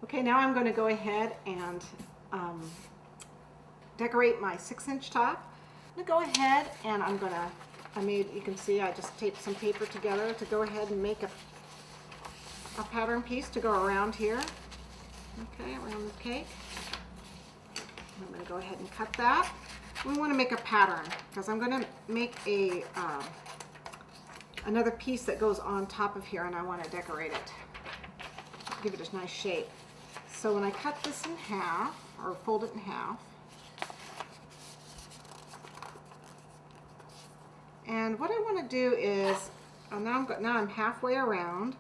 Okay, now I'm going to go ahead and decorate my 6-inch top. I'm going to go ahead and you can see I just taped some paper together to go ahead and make a pattern piece to go around here. Okay, around the cake. I'm going to go ahead and cut that. We want to make a pattern because I'm going to make another piece that goes on top of here, and I want to decorate it. Give it a nice shape. So when I cut this in half, or fold it in half, and what I want to do is, now I'm halfway around,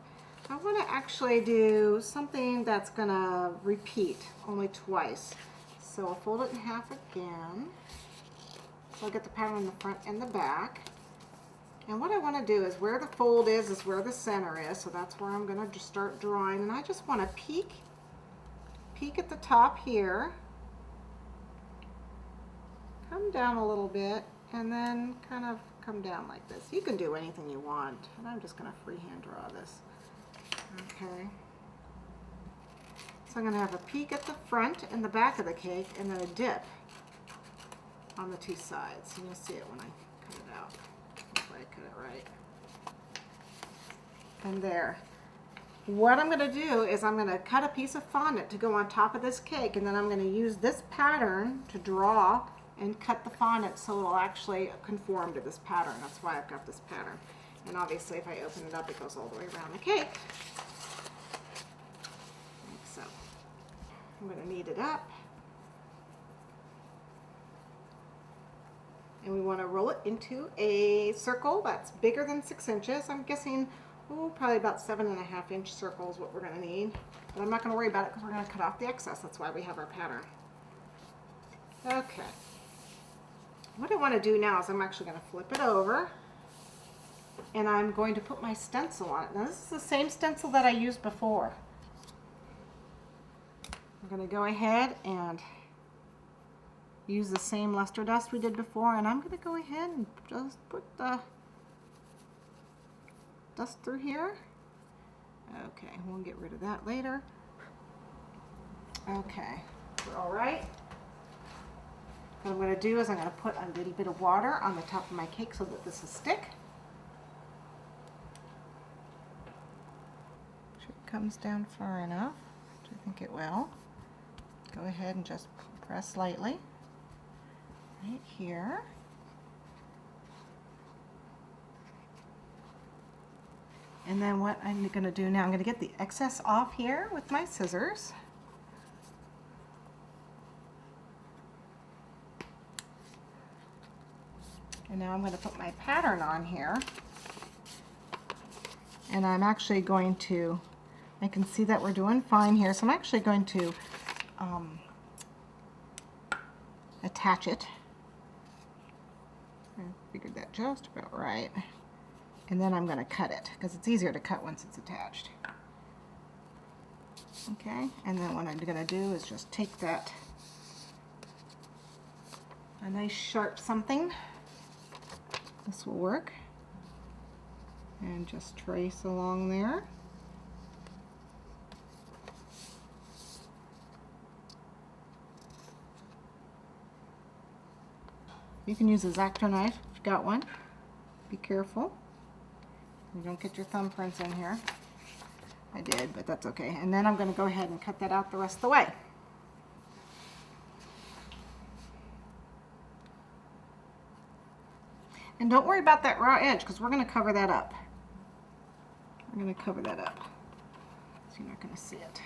I want to actually do something that's going to repeat only twice. So I'll fold it in half again. So I'll get the pattern in the front and the back. And what I want to do is where the fold is where the center is. So that's where I'm going to just start drawing. And I just want to peek at the top here. Come down a little bit and then kind of come down like this. You can do anything you want. And I'm just going to freehand draw this. Okay. So I'm going to have a peek at the front and the back of the cake and then a dip on the two sides. You'll see it when I cut it out. Hopefully I cut it right. And there. What I'm going to do is I'm going to cut a piece of fondant to go on top of this cake, and then I'm going to use this pattern to draw and cut the fondant so it'll actually conform to this pattern. That's why I've got this pattern. And obviously if I open it up, it goes all the way around the cake. Like so. I'm going to knead it up. And we want to roll it into a circle that's bigger than 6 inches. I'm guessing, probably about 7.5-inch circle is what we're going to need. But I'm not going to worry about it because we're going to cut off the excess. That's why we have our pattern. Okay. What I want to do now is I'm actually going to flip it over. And I'm going to put my stencil on it. Now this is the same stencil that I used before. I'm going to go ahead and use the same luster dust we did before, and I'm going to go ahead and just put the dust through here. Okay, we'll get rid of that later. Okay, we're all right. What I'm going to do is I'm going to put a little bit of water on the top of my cake so that this will stick. Make sure it comes down far enough, which I think it will. Go ahead and just press lightly. Right here. And then what I'm going to do now, I'm going to get the excess off here with my scissors. And now I'm going to put my pattern on here. And I'm actually going to, I can see that we're doing fine here, so I'm actually going to attach it. I figured that just about right. And then I'm going to cut it because it's easier to cut once it's attached. Okay, and then what I'm going to do is just take that, a nice sharp something. This will work. And just trace along there. You can use a X-Acto knife if you've got one. Be careful. You don't get your thumbprints in here. I did, but that's okay. And then I'm going to go ahead and cut that out the rest of the way. And don't worry about that raw edge because we're going to cover that up. We're going to cover that up so you're not going to see it.